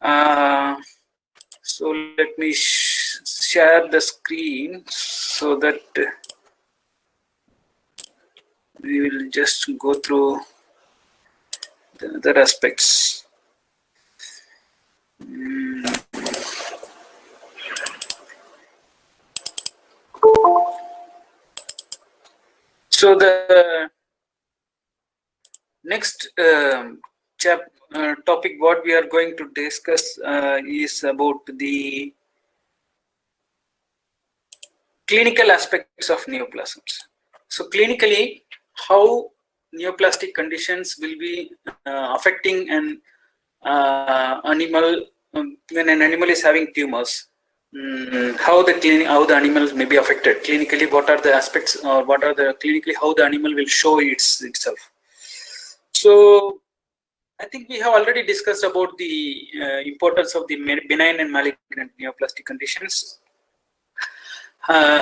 So let me share the screen so that we will just go through the other aspects. So the next topic what we are going to discuss is about the clinical aspects of neoplasms. So clinically, how neoplastic conditions will be affecting an animal when an animal is having tumors. How the animals may be affected clinically. What are the aspects, or what are the clinically how the animal will show itself. So I think we have already discussed about the importance of the benign and malignant neoplastic conditions.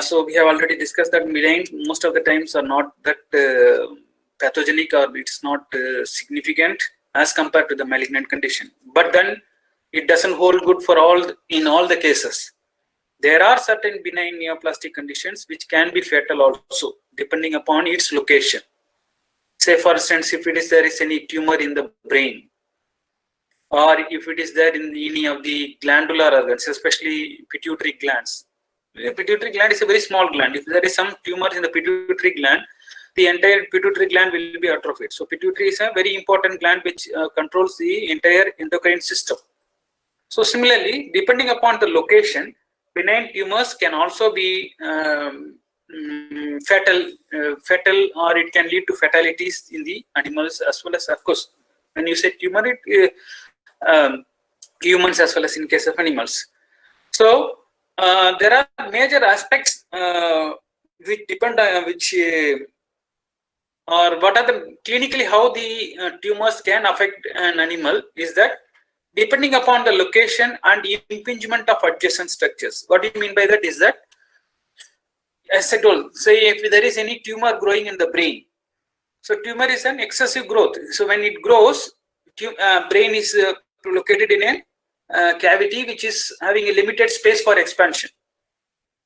So we have already discussed that benign most of the times are not that pathogenic, or it's not significant as compared to the malignant condition. But then it doesn't hold good for in all the cases. There are certain benign neoplastic conditions which can be fatal also, depending upon its location. Say for instance, if there is any tumor in the brain, or if it is there in any of the glandular organs, especially pituitary glands. The pituitary gland is a very small gland. If there is some tumor in the pituitary gland, the entire pituitary gland will be atrophied. So pituitary is a very important gland which controls the entire endocrine system. So similarly, depending upon the location, benign tumors can also be fatal, or it can lead to fatalities in the animals as well as, of course, when you say tumor, humans as well as in case of animals. So there are major aspects which depend on or what are the clinically how the tumors can affect an animal is that depending upon the location and impingement of adjacent structures. What do you mean by that is that, as I told, say if there is any tumor growing in the brain, so tumor is an excessive growth. So when it grows, brain is located in a cavity which is having a limited space for expansion.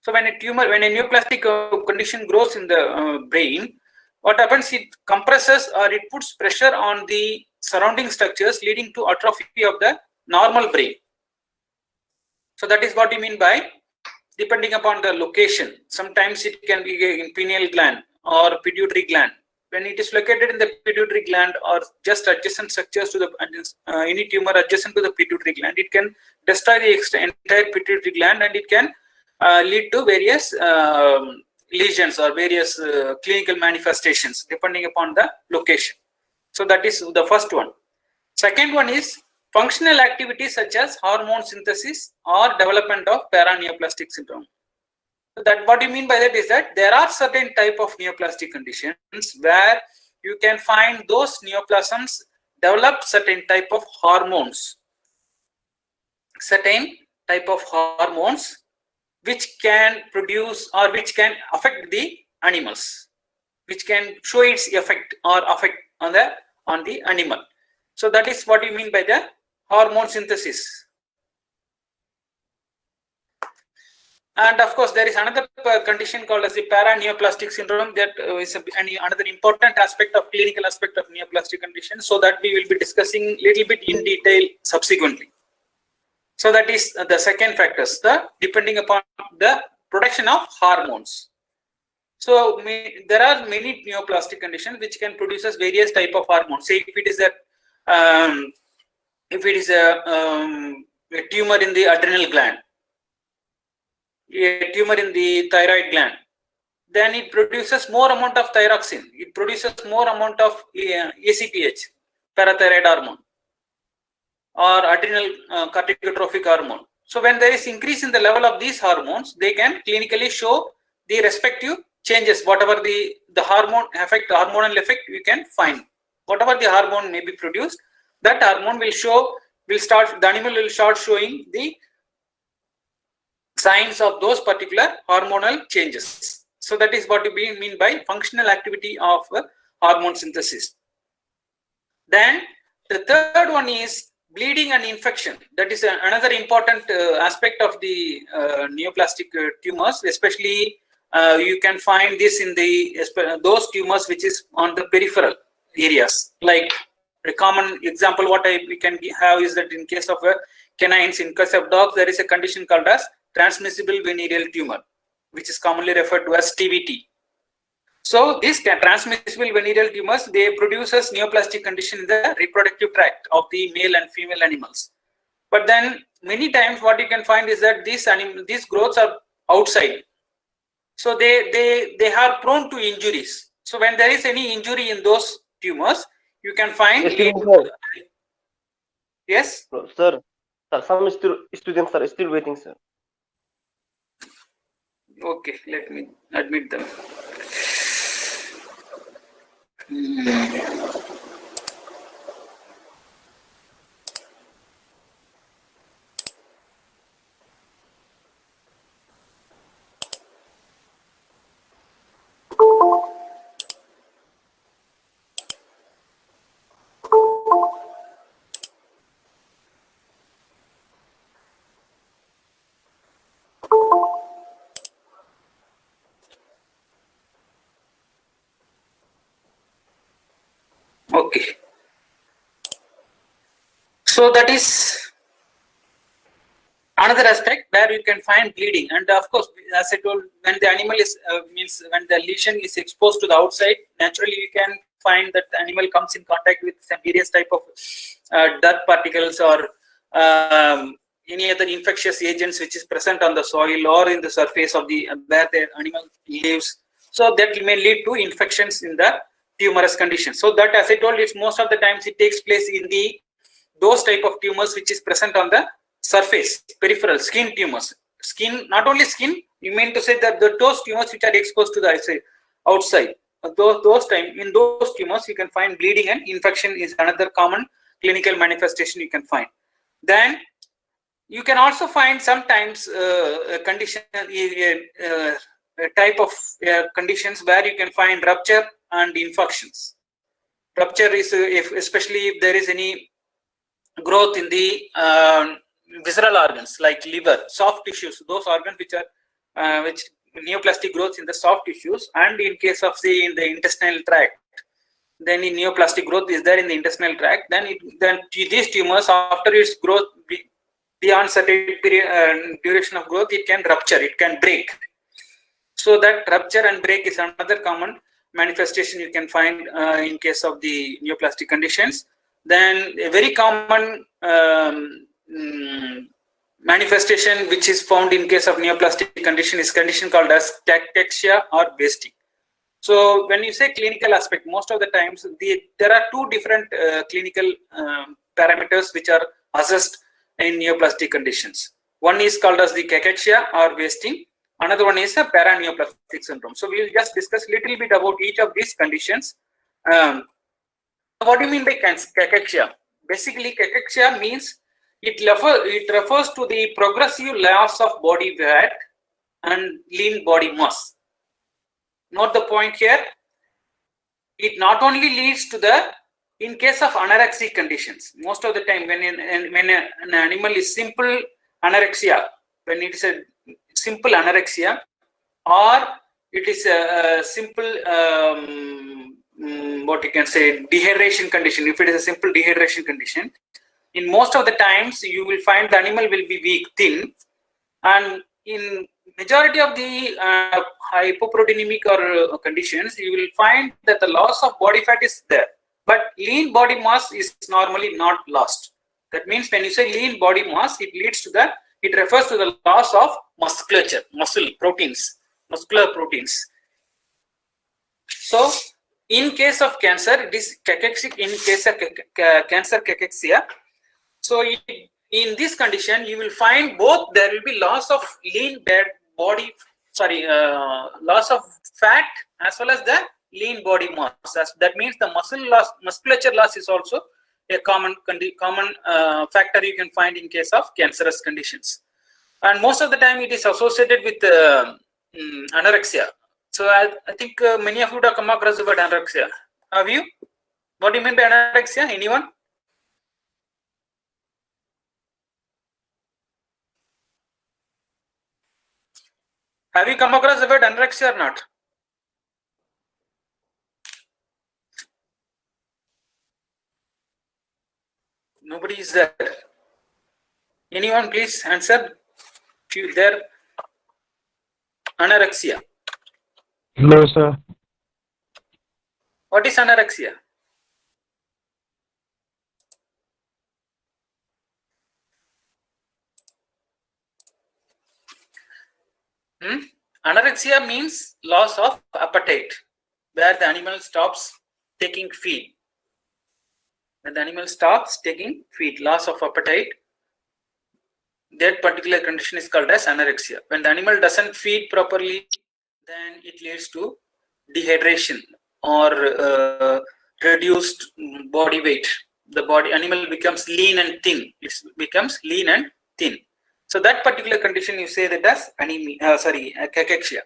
So when a neoplastic condition grows in the brain, what happens? It compresses or it puts pressure on the surrounding structures, leading to atrophy of the normal brain. So that is what we mean by depending upon the location. Sometimes it can be in pineal gland or pituitary gland. When it is located in the pituitary gland or just adjacent structures to the any tumor adjacent to the pituitary gland, it can destroy the entire pituitary gland, and it can lead to various lesions or various clinical manifestations depending upon the location. So that is the first one. Second one is functional activities such as hormone synthesis or development of paraneoplastic syndrome. So that what you mean by that is that there are certain type of neoplastic conditions where you can find those neoplasms develop certain type of hormones, which can produce or which can affect the animals, which can show its effect or affect on the animal. So that is what you mean by the hormone synthesis. And of course, there is another condition called as the paraneoplastic syndrome that is another important aspect of clinical aspect of neoplastic condition. So that we will be discussing little bit in detail subsequently. So that is the second factors, the depending upon the production of hormones. So there are many neoplastic conditions which can produce various type of hormones. Say if it is a tumor in the adrenal gland, a tumor in the thyroid gland, then it produces more amount of thyroxine. It produces more amount of ACTH, parathyroid hormone, or adrenal corticotrophic hormone. So when there is increase in the level of these hormones, they can clinically show the respective changes. Whatever the hormonal effect you can find. Whatever the hormone may be produced, that hormone the animal will start showing the signs of those particular hormonal changes. So that is what we mean by functional activity of hormone synthesis. Then the third one is bleeding and infection, that is another important aspect of the neoplastic tumors, especially you can find this in those tumors which is on the peripheral areas. Like a common example what we can have is that in case of canines, in case of dogs, there is a condition called as transmissible venereal tumor, which is commonly referred to as TVT. So these transmissible venereal tumors, they produces neoplastic condition in the reproductive tract of the male and female animals. But then many times what you can find is that these growths are outside. So they are prone to injuries. So when there is any injury in those tumors, you can find. Yes, sir. Some students are still waiting, sir. Okay, let me admit them. Okay. So that is another aspect where you can find bleeding, and of course, as I told, when the animal is when the lesion is exposed to the outside, naturally you can find that the animal comes in contact with some various type of dirt particles or any other infectious agents which is present on the soil or in the surface of the where the animal lives. So that may lead to infections in the tumorous condition. So that, as I told, it's most of the times it takes place in those type of tumors which is present on the surface, peripheral skin tumors. Skin, not only skin, you mean to say that those tumors which are exposed to the outside, those tumors you can find bleeding and infection is another common clinical manifestation you can find. Then you can also find sometimes a condition, a type of conditions where you can find rupture and infections. Rupture is especially if there is any growth in the visceral organs like liver, soft tissues, those organs which are which neoplastic growths in the soft tissues, and in case of say in the intestinal tract, then in neoplastic growth is there in the intestinal tract, then these tumors after its growth beyond certain period, duration of growth, it can rupture, it can break. So that rupture and break is another common manifestation you can find in case of the neoplastic conditions. Then a very common manifestation which is found in case of neoplastic condition is condition called as cachexia or wasting. So when you say clinical aspect, most of the times there are two different clinical parameters which are assessed in neoplastic conditions. One is called as the cachexia or wasting. Another one is a paraneoplastic syndrome. So we will just discuss a little bit about each of these conditions. What do you mean by cachexia? Basically, cachexia means it refers to the progressive loss of body fat and lean body mass. Note the point here. It not only leads to in case of anorexic conditions, most of the time when an animal is simple anorexia, when it is a simple anorexia, or it is a simple what you can say dehydration condition. If it is a simple dehydration condition, in most of the times you will find the animal will be weak, thin, and in majority of the hypoproteinemic or conditions, you will find that the loss of body fat is there, but lean body mass is normally not lost. That means when you say lean body mass, it refers to the loss of muscular proteins. So in case of cancer, it is cachexic. In case of cancer cachexia, so in this condition, you will find both there will be loss of loss of fat as well as the lean body mass. That means the musculature loss is also a common factor you can find in case of cancerous conditions. And most of the time it is associated with anorexia. So I think many of you have come across the word anorexia. Have you? What do you mean by anorexia? Anyone? Have you come across the word anorexia or not? Nobody is there. Anyone please answer? If you there, anorexia. No, sir. What is anorexia? Anorexia means loss of appetite, where the animal stops taking feed. When the animal stops taking feed, loss of appetite, that particular condition is called as anorexia. When the animal doesn't feed properly, then it leads to dehydration or reduced body weight. The animal becomes lean and thin. It becomes lean and thin. So that particular condition you say that as anemia, cachexia.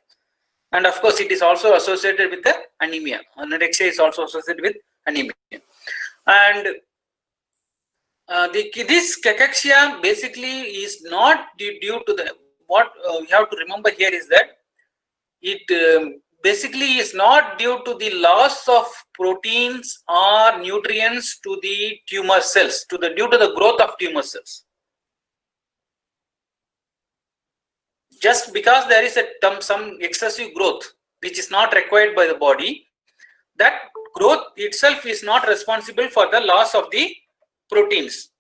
And of course, it is also associated with the anemia. Anorexia is also associated with anemia. And this cachexia basically is not due to the, what you have to remember here is that it basically is not due to the loss of proteins or nutrients to the tumor cells, due to the growth of tumor cells. Just because there is some excessive growth which is not required by the body, that growth itself is not responsible for the loss of the proteins.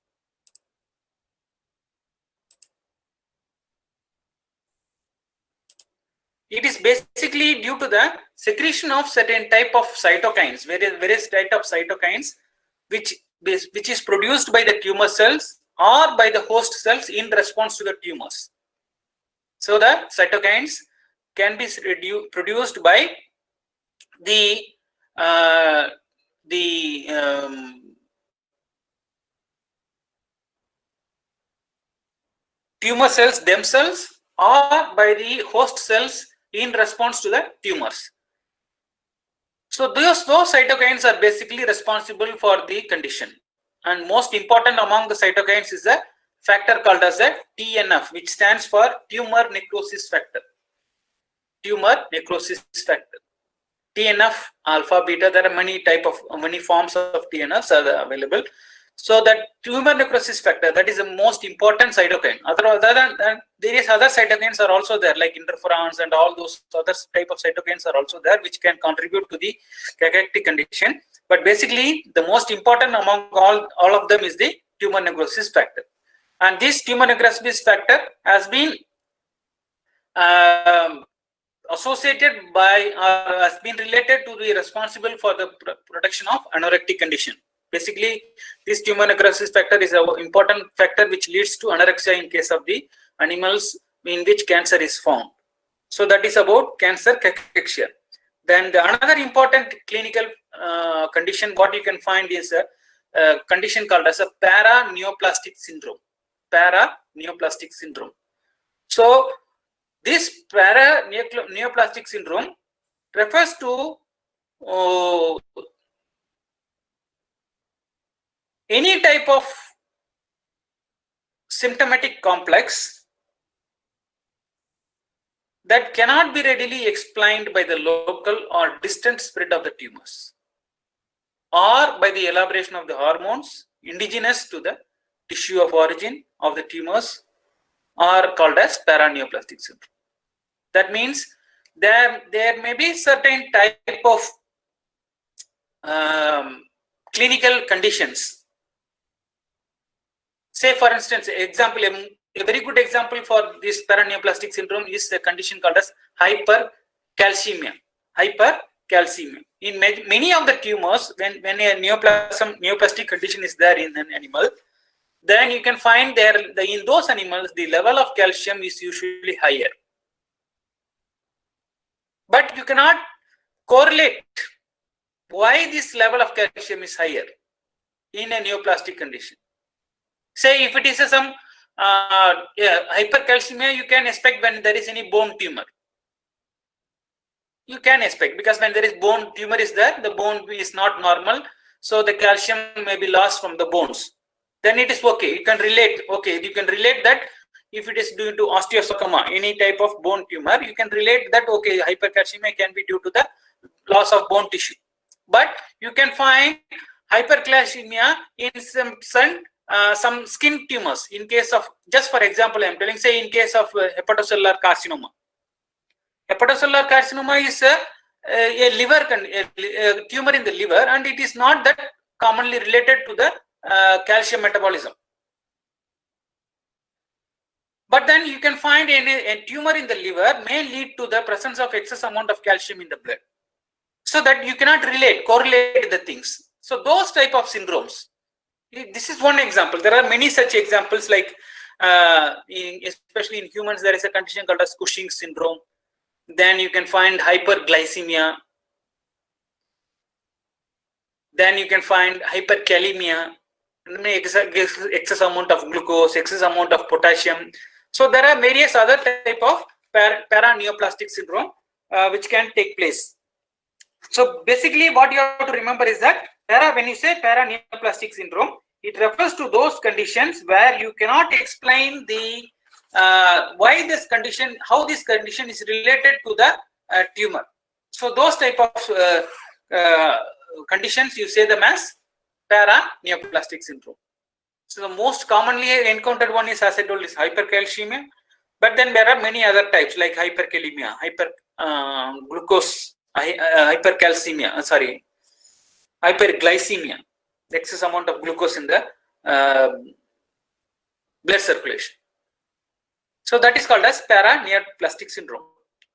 It is basically due to the secretion of certain type of cytokines, various type of cytokines, which is produced by the tumor cells or by the host cells in response to the tumors. So the cytokines can be produced by the tumor cells themselves or by the host cells in response to the tumors. So those cytokines are basically responsible for the condition. And most important among the cytokines is a factor called as a TNF, which stands for tumor necrosis factor. Tumor necrosis factor. TNF, alpha, beta, there are many forms of TNFs are available. So that tumor necrosis factor, that is the most important cytokine. Other than that, there is other cytokines are also there, like interferons and all those other type of cytokines are also there, which can contribute to the cachectic condition. But basically, the most important among all of them is the tumor necrosis factor. And this tumor necrosis factor has been associated by has been related to be responsible for the production of anorectic condition. Basically, this tumor necrosis factor is an important factor which leads to anorexia in case of the animals in which cancer is found. So that is about cancer cachexia. Then another important clinical condition what you can find is a condition called as a paraneoplastic syndrome. Paraneoplastic syndrome. So this paraneoplastic syndrome refers to any type of symptomatic complex that cannot be readily explained by the local or distant spread of the tumors or by the elaboration of the hormones indigenous to the tissue of origin of the tumors are called as paraneoplastic syndrome. That means there may be certain type of clinical conditions. Say for instance, a very good example for this paraneoplastic syndrome is a condition called as hypercalcemia. Hypercalcemia. In many of the tumors, when a neoplastic condition is there in an animal, then you can find in those animals the level of calcium is usually higher. But you cannot correlate why this level of calcium is higher in a neoplastic condition. Say if it is some hypercalcemia, you can expect when there is any bone tumor. You can expect because when there is bone tumor is there, the bone is not normal, so the calcium may be lost from the bones. Then it is okay. You can relate. Okay, you can relate that if it is due to osteosarcoma, any type of bone tumor, you can relate that, okay, hypercalcemia can be due to the loss of bone tissue. But you can find hypercalcemia in some skin tumors. In case of, just for example, I am telling, say in case of hepatocellular carcinoma. Hepatocellular carcinoma is a tumor in the liver, and it is not that commonly related to the calcium metabolism. But then you can find a tumor in the liver may lead to the presence of excess amount of calcium in the blood. So that you cannot correlate the things. So those type of syndromes, this is one example. There are many such examples, like especially in humans, there is a condition called as Cushing's syndrome. Then you can find hyperglycemia. Then you can find hyperkalemia, excess amount of glucose, excess amount of potassium. So there are various other type of paraneoplastic syndrome which can take place. So basically what you have to remember is that when you say paraneoplastic syndrome, it refers to those conditions where you cannot explain the why this condition, how this condition is related to the tumor. So those type of conditions, you say them as paraneoplastic syndrome. So the most commonly encountered one is, as I told, is hypercalcemia. But then there are many other types like hyperkalemia, hyperglycemia, excess amount of glucose in the blood circulation. So that is called as paraneoplastic syndrome.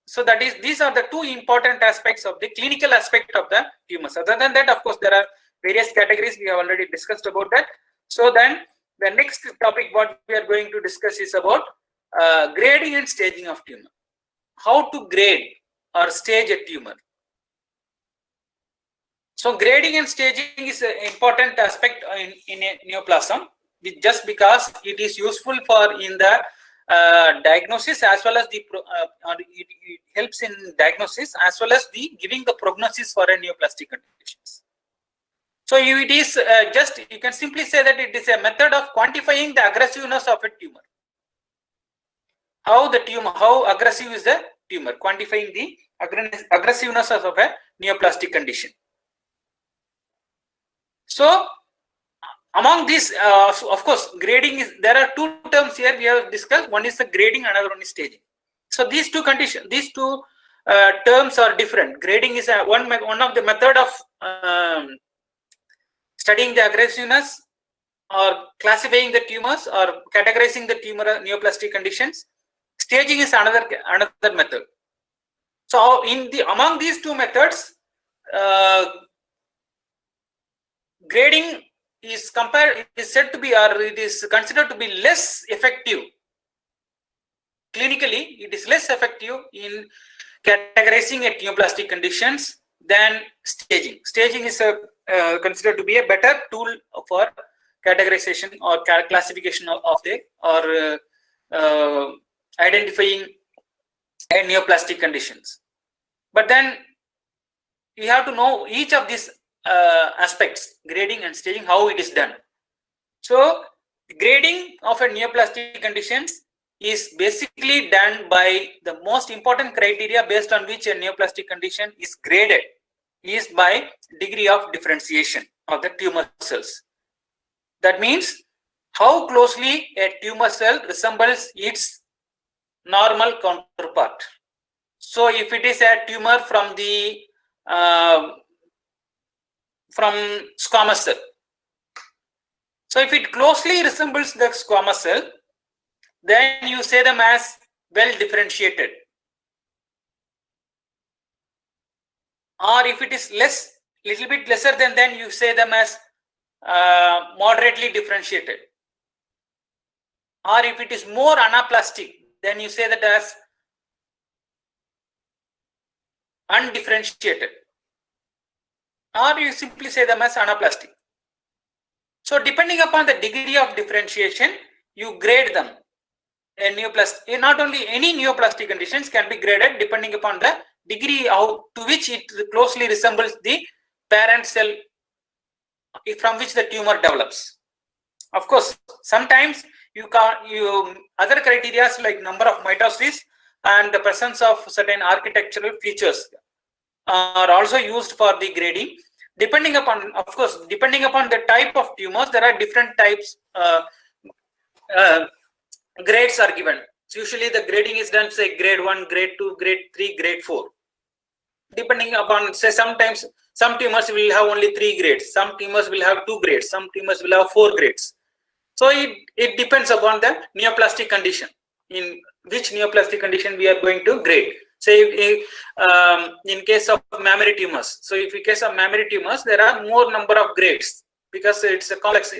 So that is, these are the two important aspects of the clinical aspect of the tumors. Other than that, of course, there are various categories. We have already discussed about that. So then the next topic what we are going to discuss is about grading and staging of tumor. How to grade or stage a tumor. So grading and staging is an important aspect in a neoplasm, just because it is useful for in the diagnosis, as well as the it helps in diagnosis as well as the giving the prognosis for a neoplastic conditions. So it is just, you can simply say that it is a method of quantifying the aggressiveness of a tumor. How aggressive is the tumor? Quantifying the aggressiveness of a neoplastic condition. So among these, of course, grading is, there are two terms here we have discussed. One is the grading, another one is staging. So these two conditions, these two terms are different. Grading is one of the method of studying the aggressiveness or classifying the tumors or categorizing the tumor neoplastic conditions. Staging is another method. So among these two methods, grading is said to be, or it is considered to be less effective. Clinically, it is less effective in categorizing a neoplastic conditions than staging. Staging is considered to be a better tool for categorization or classification of the, or identifying a neoplastic conditions. But then you have to know each of these aspects, grading and staging, how it is done. So grading of a neoplastic conditions is basically done by the most important criteria based on which a neoplastic condition is graded is by degree of differentiation of the tumor cells. That means how closely a tumor cell resembles its normal counterpart. So if it is a tumor from the from squamous cell, so if it closely resembles the squamous cell, then you say them as well differentiated. Or if it is little bit lesser than, then you say them as moderately differentiated. Or if it is more anaplastic, then you say that as undifferentiated. Or you simply say them as anaplastic. So depending upon the degree of differentiation, you grade them. Not only any neoplastic conditions can be graded depending upon the degree to which it closely resembles the parent cell from which the tumor develops. Of course, sometimes other criteria like number of mitosis and the presence of certain architectural features are also used for the grading. Depending upon, of course, depending upon the type of tumors, there are different types. Grades are given. So usually the grading is done, say grade 1, grade 2, grade 3, grade 4. Depending upon, say, sometimes some tumors will have only 3 grades, some tumors will have 2 grades, some tumors will have 4 grades. So it depends upon the neoplastic condition, in which neoplastic condition we are going to grade. Say in case of mammary tumors, so if in case of mammary tumors, there are more number of grades because it's a complex,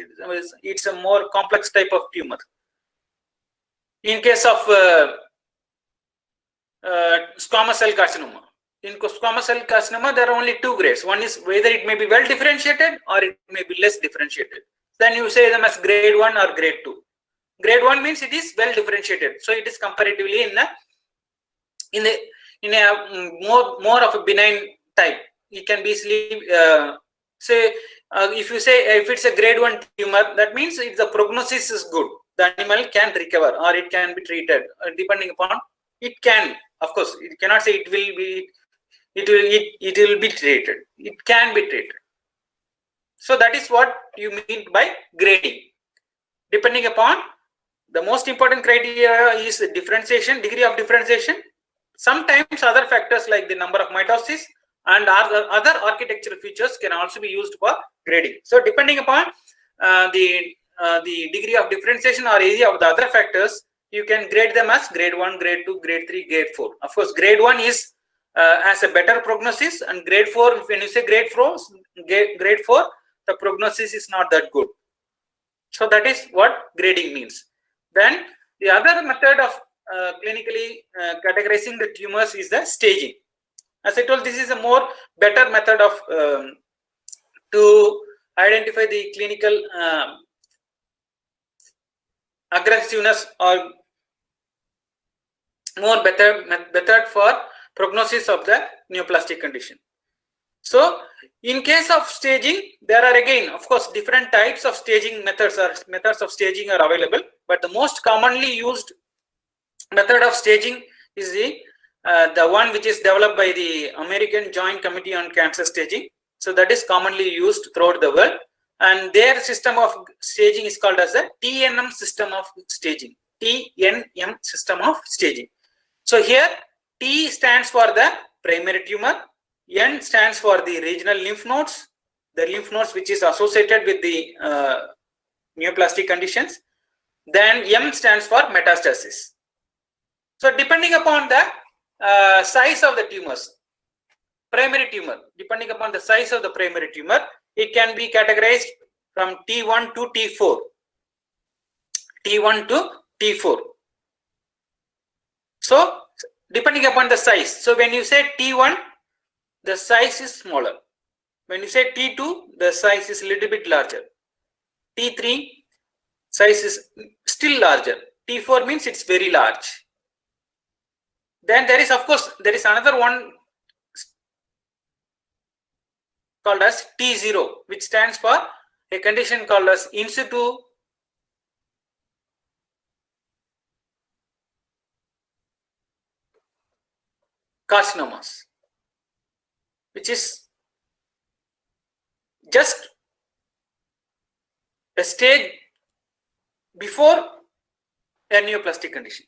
it's a more complex type of tumor. In case of squamous cell carcinoma, in squamous cell carcinoma, there are only 2 grades. One is whether it may be well differentiated or it may be less differentiated. Then you say them as grade 1 or grade 2. Grade 1 means it is well differentiated, so it is comparatively in a more of a benign type. It can be easily say if you say if it's a grade 1 tumor, that means if the prognosis is good, the animal can recover or it can be treated depending upon. It can, of course, it cannot say it will be. It will be treated. It can be treated. So that is what you mean by grading. Depending upon, the most important criteria is differentiation, degree of differentiation. Sometimes other factors like the number of mitosis and other architectural features can also be used for grading. So depending upon the degree of differentiation or area of the other factors, you can grade them as grade 1, grade 2, grade 3, grade 4. Of course, grade 1 is has a better prognosis, and grade 4, when you say grade 4, the prognosis is not that good. So that is what grading means. Then the other method of clinically categorizing the tumors is the staging. As I told, this is a more better method of to identify the clinical aggressiveness or more better method for prognosis of the neoplastic condition. So in case of staging, there are again, of course, different types of staging methods of staging are available, but the most commonly used method of staging is the one which is developed by the American Joint Committee on Cancer Staging. So that is commonly used throughout the world, and their system of staging is called as the TNM system of staging. TNM system of staging. So here T stands for the primary tumor, N stands for the regional lymph nodes, the lymph nodes which is associated with the neoplastic conditions. Then M stands for metastasis. So depending upon the size of the tumors, primary tumor, depending upon the size of the primary tumor, it can be categorized from T1 to T4. T1 to T4. So depending upon the size. So when you say T1, the size is smaller. When you say T2, the size is a little bit larger. T3, size is still larger. T4 means it's very large. Then there is, of course, there is another one called as T0, which stands for a condition called as in situ carcinomas, which is just a stage before a neoplastic condition.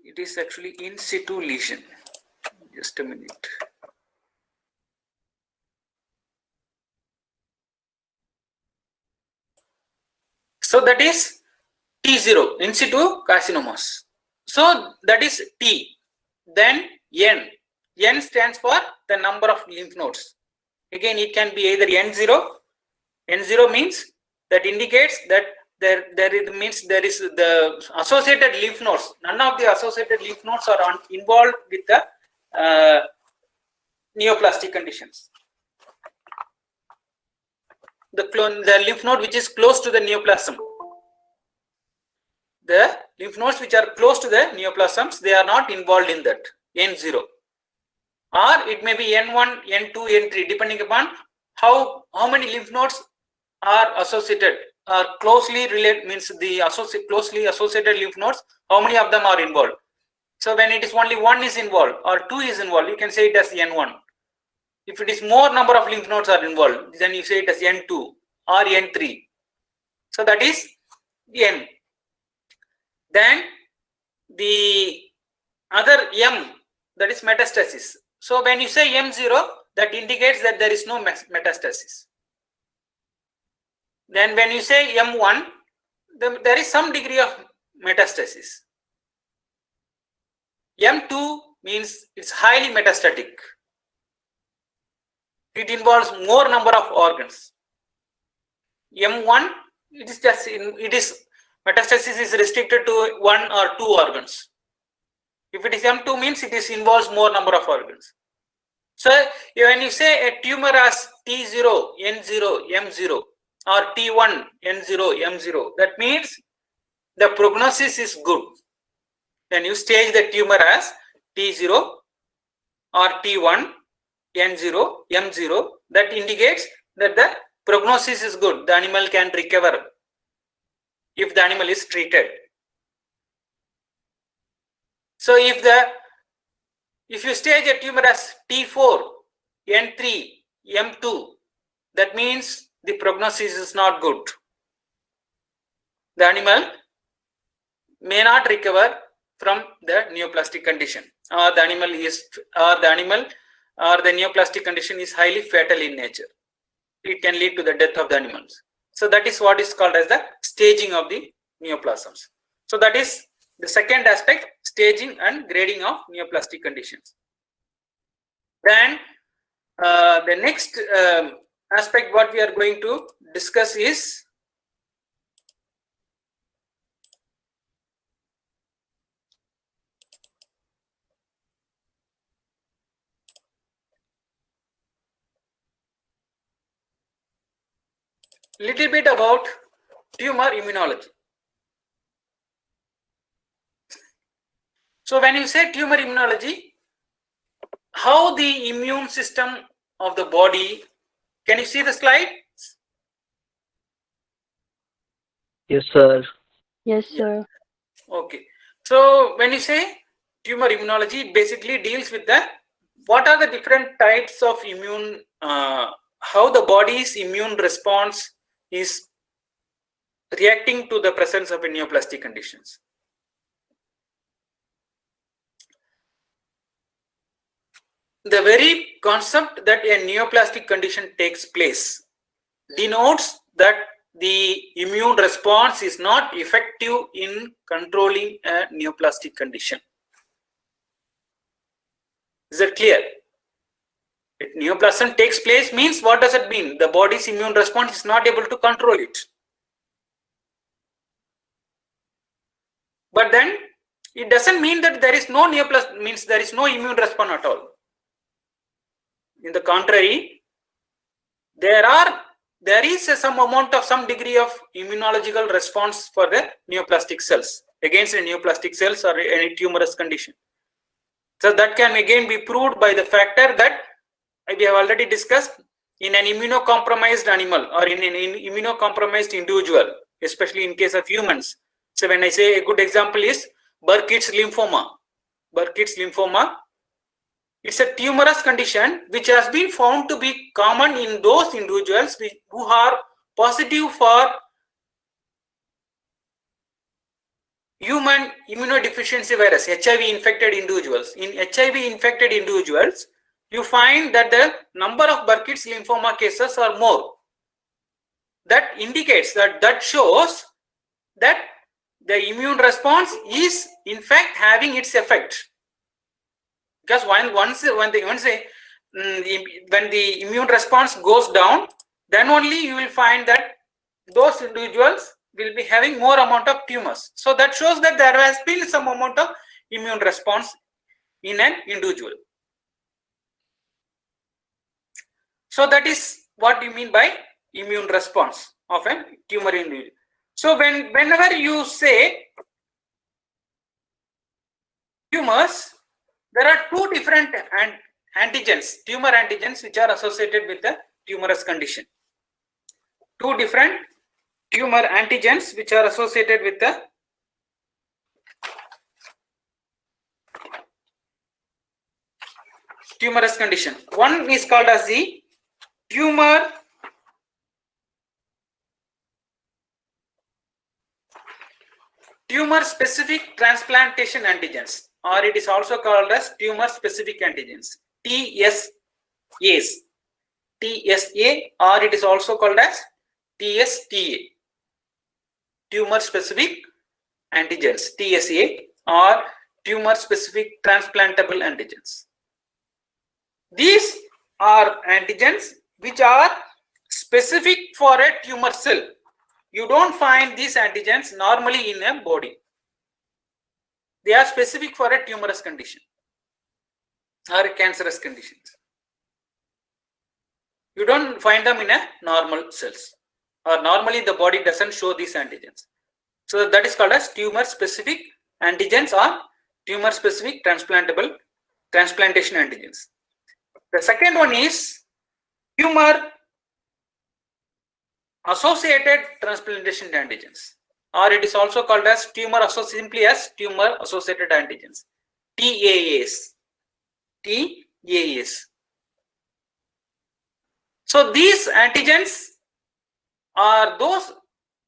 It is actually in situ lesion. Just a minute. So that is T0, in situ carcinomas. So that is T. Then N. N stands for the number of lymph nodes. Again, it can be either N0. N0 means that indicates that there is the associated lymph nodes. None of the associated lymph nodes are involved with the neoplastic conditions. The lymph node which is close to the neoplasm. The lymph nodes which are close to the neoplasms, they are not involved in that, N0. or it may be N1, N2, N3, depending upon how many lymph nodes are associated or closely related, means the closely associated lymph nodes, how many of them are involved. So when it is only one is involved or two is involved, you can say it as N1. If it is more number of lymph nodes are involved, then you say it as N2 or N3. So that is N. Then the other M, that is metastasis. So when you say M0, that indicates that there is no metastasis. Then when you say M1, there is some degree of metastasis. M2 means it's highly metastatic. It involves more number of organs. M1, metastasis is restricted to 1 or 2 organs. If it is M2 means it involves more number of organs. So when you say a tumor has T0, N0, M0 or T1, N0, M0, that means the prognosis is good. Then you stage the tumor as T0 or T1, N0, M0, that indicates that the prognosis is good. The animal can recover if the animal is treated. So if you stage a tumor as T4, N3, M2, that means the prognosis is not good. The animal may not recover from the neoplastic condition, or the neoplastic condition is highly fatal in nature. It can lead to the death of the animals. So that is what is called as the staging of the neoplasms. So that is the second aspect, staging and grading of neoplastic conditions. Then the next aspect what we are going to discuss is little bit about tumor immunology. So when you say tumor immunology, how the immune system of the body, can you see the slide? Yes, sir. Yes, sir. Okay. So when you say tumor immunology, it basically deals with the what are the different types of immune, how the body's immune response is reacting to the presence of a neoplastic conditions. The very concept that a neoplastic condition takes place denotes that the immune response is not effective in controlling a neoplastic condition. Is that clear? If neoplasm takes place means, what does it mean? The body's immune response is not able to control it. But then it doesn't mean that there is no neoplasm, means there is no immune response at all. In the contrary, there is some degree of immunological response for the neoplastic cells against the neoplastic cells or any tumorous condition. So that can again be proved by the factor that we have already discussed in an immunocompromised animal or in an immunocompromised individual, especially in case of humans. So when I say a good example is Burkitt's lymphoma. Burkitt's lymphoma, it's a tumorous condition which has been found to be common in those individuals who are positive for human immunodeficiency virus, HIV infected individuals. In HIV infected individuals, you find that the number of Burkitt's lymphoma cases are more. That indicates that shows that the immune response is in fact having its effect. Because when the immune response goes down, then only you will find that those individuals will be having more amount of tumors. So that shows that there has been some amount of immune response in an individual. So that is what you mean by immune response of a tumor individual. So whenever you say tumors, there are two different antigens, tumor antigens, which are associated with the tumorous condition. Two different tumor antigens which are associated with the tumorous condition. One is called as the tumor specific transplantation antigens, or it is also called as tumor specific antigens, TSAs, TSA, or it is also called as TSTA, tumor specific antigens, TSA, or tumor specific transplantable antigens. These are antigens which are specific for a tumor cell. You don't find these antigens normally in a body. They are specific for a tumorous condition or a cancerous conditions. You don't find them in a normal cells, or normally the body doesn't show these antigens. So that is called as tumor specific antigens or tumor specific transplantation antigens. The second one is tumor associated transplantation antigens, or it is also called as simply as tumor associated antigens, TAAs. TAAs. So these antigens are those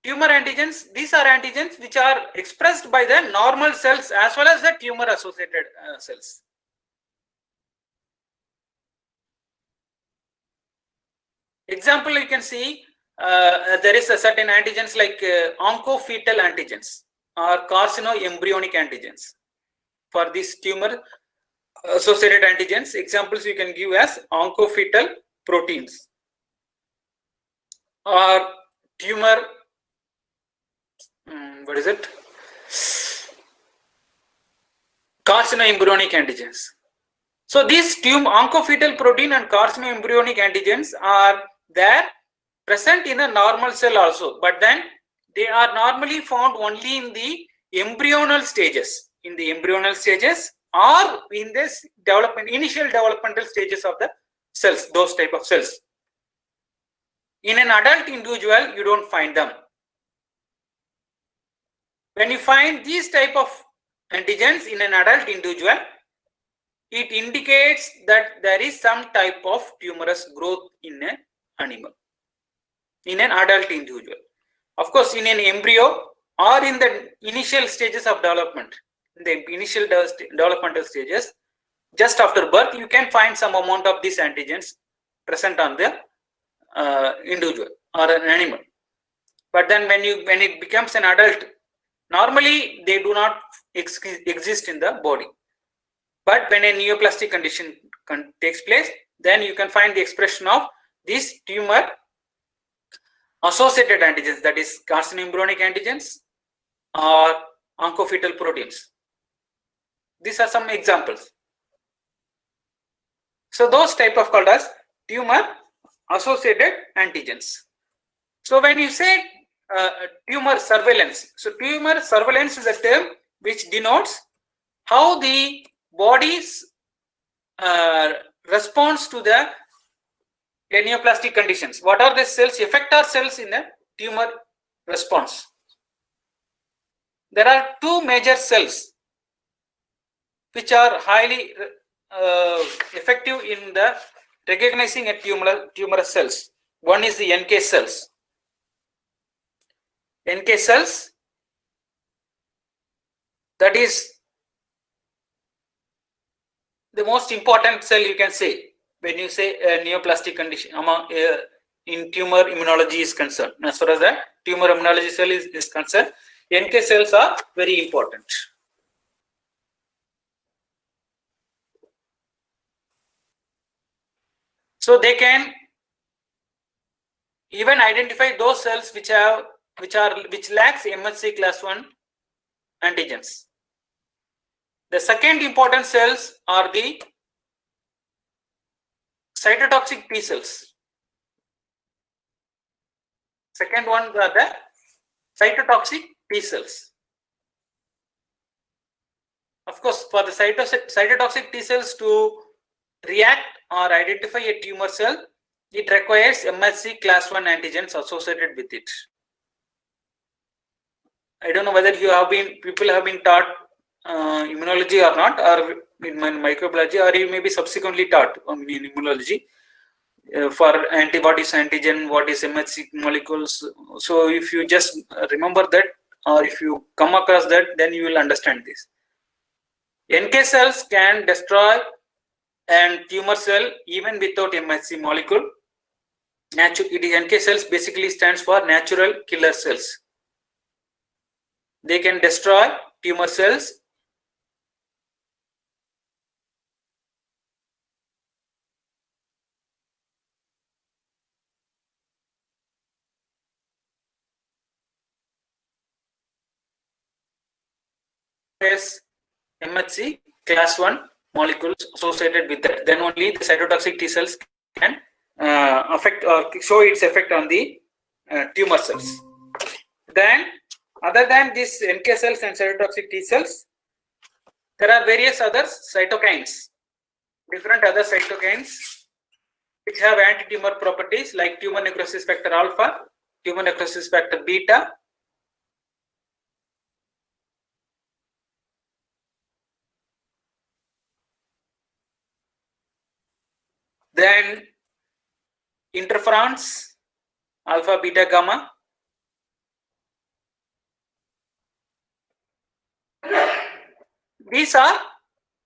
tumor antigens. These are antigens which are expressed by the normal cells as well as the tumor associated cells. Example, you can see there is a certain antigens like oncofetal antigens or carcinoembryonic antigens. For these tumor associated antigens, examples you can give as oncofetal proteins or tumor, carcinoembryonic antigens. So these oncofetal protein and carcinoembryonic antigens are there present in a normal cell also, but then they are normally found only in the embryonal stages, or in this initial developmental stages of the cells, those type of cells. In an adult individual, you don't find them. When you find these type of antigens in an adult individual, it indicates that there is some type of tumorous growth in an animal, in an adult individual. Of course, in an embryo or in the initial stages of development, in the initial developmental stages, just after birth, you can find some amount of these antigens present on the individual or an animal. But then when it becomes an adult, normally they do not exist in the body. But when a neoplastic condition takes place, then you can find the expression of these tumor associated antigens, that is carcinoembryonic antigens or oncofetal proteins. These are some examples. So those type of called as tumor associated antigens. So when you say tumor surveillance, so tumor surveillance is a term which denotes how the body's response to the neoplastic conditions. What are the cells, effector cells in the tumor response? There are two major cells which are highly effective in the recognizing a tumorous cells. One is the NK cells. NK cells, that is the most important cell, you can say, when you say a neoplastic condition in tumor immunology is concerned. As far as the tumor immunology cell is concerned, NK cells are very important. So they can even identify those cells which lacks MHC class 1 antigens. The second important cells are the cytotoxic T cells. Second one are the cytotoxic T cells. Of course, for the cytotoxic T cells to react or identify a tumor cell, it requires MHC class 1 antigens associated with it. I don't know whether people have been taught immunology or not, or in microbiology, or you may be subsequently taught in immunology for antibodies, antigen, what is MHC molecules. So if you just remember that, or if you come across that, then you will understand this. NK cells can destroy a tumor cell even without MHC molecule. NK cells basically stands for natural killer cells. They can destroy tumor cells as MHC class 1 molecules associated with that. Then only the cytotoxic T cells can affect or show its effect on the tumor cells. Then, other than these NK cells and cytotoxic T cells, there are various other cytokines, different other cytokines which have anti-tumor properties like tumor necrosis factor alpha, tumor necrosis factor beta, then interferons, alpha, beta, gamma. These are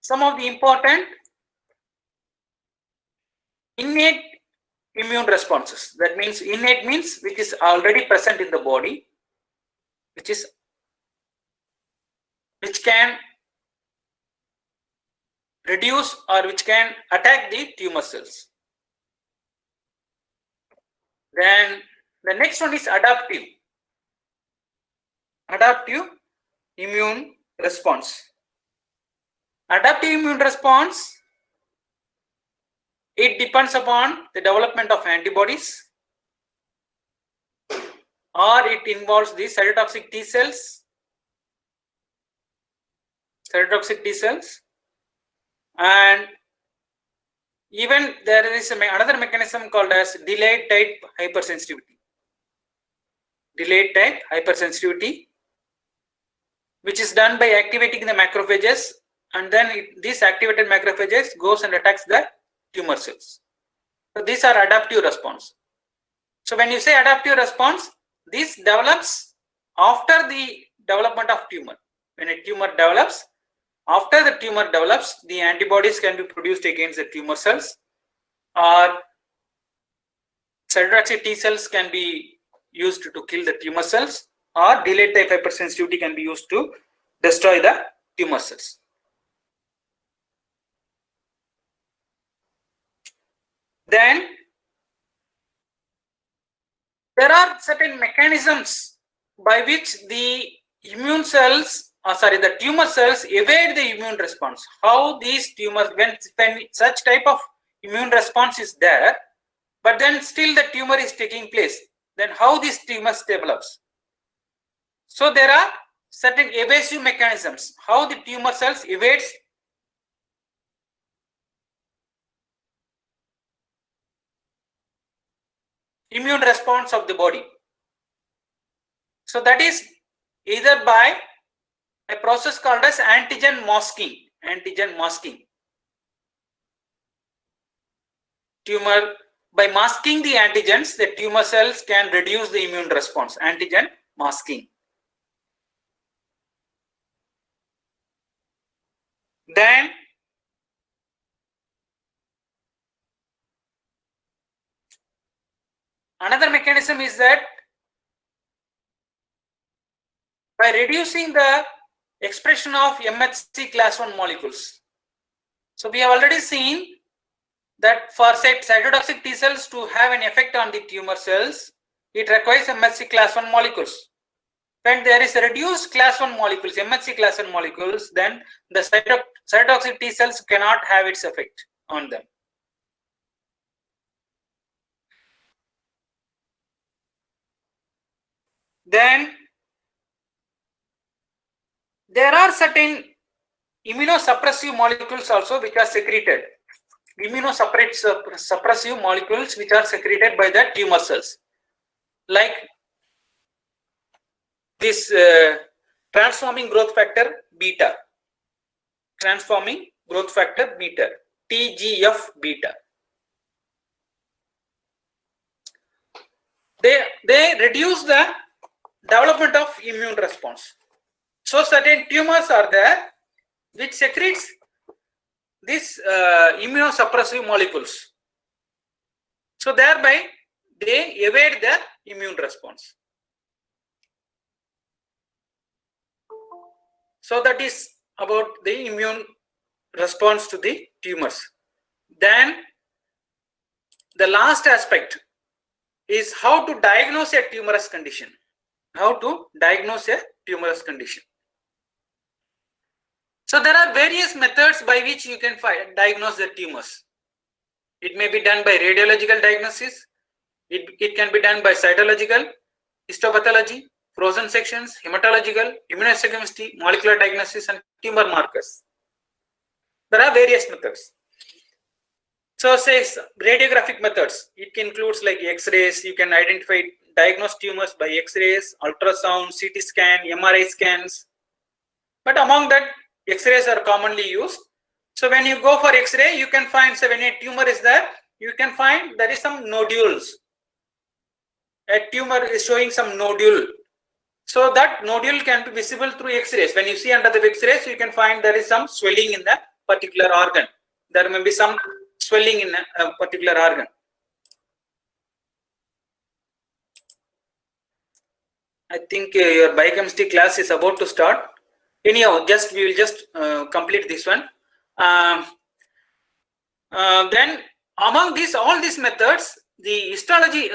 some of the important innate immune responses. That means innate means which is already present in the body, which can reduce or which can attack the tumor cells. Then the next one is adaptive immune response. Adaptive immune response, it depends upon the development of antibodies, or it involves the cytotoxic T cells, and even there is another mechanism called as delayed type hypersensitivity, which is done by activating the macrophages, and then these activated macrophages goes and attacks the tumor cells. So these are adaptive response. So when you say adaptive response, this develops after the development of tumor. When a tumor develops, after the tumor develops, the antibodies can be produced against the tumor cells, or cytotoxic T cells can be used to kill the tumor cells, or delayed type hypersensitivity can be used to destroy the tumor cells. Then there are certain mechanisms by which the tumor cells evade the immune response. How these tumors, when such type of immune response is there, but then still the tumor is taking place, then how this tumor develops? So there are certain evasive mechanisms, how the tumor cells evades immune response of the body. So that is either by a process called as antigen masking. By masking the antigens, the tumor cells can reduce the immune response. Antigen masking. Then another mechanism is that by reducing the expression of MHC class 1 molecules. So we have already seen that for cytotoxic T cells to have an effect on the tumor cells, it requires MHC class 1 molecules. When there is a reduced class 1 molecules, MHC class 1 molecules, then the cytotoxic T cells cannot have its effect on them. Then there are certain immunosuppressive molecules also which are secreted. immunosuppressive molecules which are secreted by the tumor cells, like this transforming growth factor beta, TGF beta. They reduce the development of immune response. So certain tumors are there which secretes these immunosuppressive molecules. So thereby they evade the immune response. So that is about the immune response to the tumors. Then the last aspect is how to diagnose a tumorous condition. So there are various methods by which you can diagnose the tumors. It may be done by radiological diagnosis. It can be done by cytological, histopathology, frozen sections, hematological, immunohistochemistry, molecular diagnosis, and tumor markers. There are various methods. So say radiographic methods. It includes like X-rays. You can diagnose tumors by X-rays, ultrasound, CT scan, MRI scans. But among that, X-rays are commonly used. So when you go for X-ray, you can find, so when a tumor is there, you can find there is some nodules. A tumor is showing some nodule. So that nodule can be visible through X-rays. When you see under the X-rays, you can find there is some swelling in the particular organ. There may be some swelling in a particular organ. I think your biochemistry class is about to start. Anyhow, we will just complete this one. Then among all these methods, the histopathology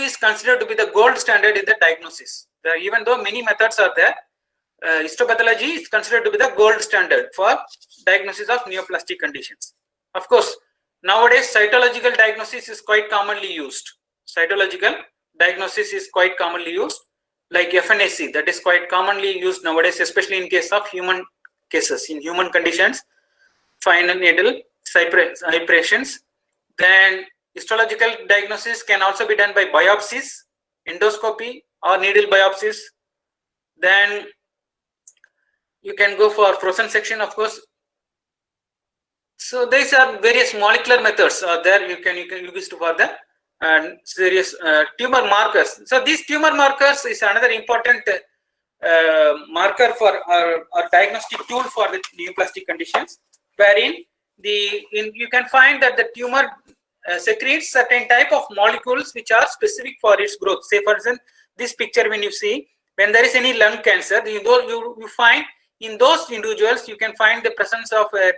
is considered to be the gold standard in the diagnosis. Even though many methods are there, histopathology is considered to be the gold standard for diagnosis of neoplastic conditions. Of course, nowadays cytological diagnosis is quite commonly used. Like FNAC, that is quite commonly used nowadays, especially in case of human cases, in human conditions, fine needle aspirations. Then histological diagnosis can also be done by biopsies, endoscopy, or needle biopsies. Then you can go for frozen section, of course. So these are various molecular methods there you can use for the various tumor markers. So these tumor markers is another important marker for our diagnostic tool for the neoplastic conditions, wherein you can find that the tumor secretes certain type of molecules which are specific for its growth. Say for instance, this picture, when you see, when there is any lung cancer, you find in those individuals, you can find the presence of a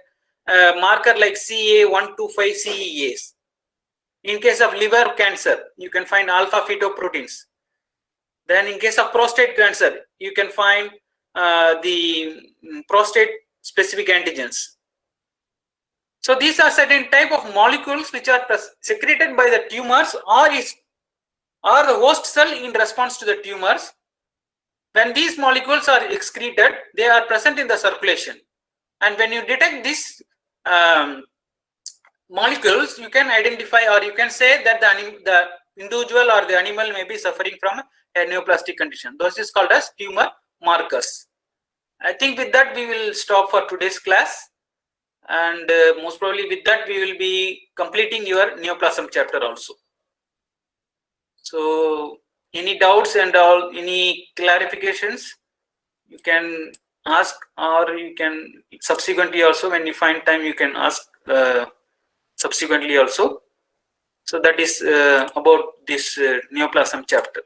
marker like CA125CEAs. In case of liver cancer, you can find alpha fetoproteins. Then in case of prostate cancer, you can find the prostate specific antigens. So these are certain type of molecules which are secreted by the tumors or the host cell in response to the tumors. When these molecules are excreted, they are present in the circulation. And when you detect these molecules, you can identify, or you can say that the individual or the animal may be suffering from a neoplastic condition. Those is called as tumor markers. I think with that we will stop for today's class, and most probably with that we will be completing your neoplasm chapter also. So any doubts and all, any clarifications, you can ask, or you can subsequently also, when you find time, you can ask subsequently also. So that is about this neoplasm chapter.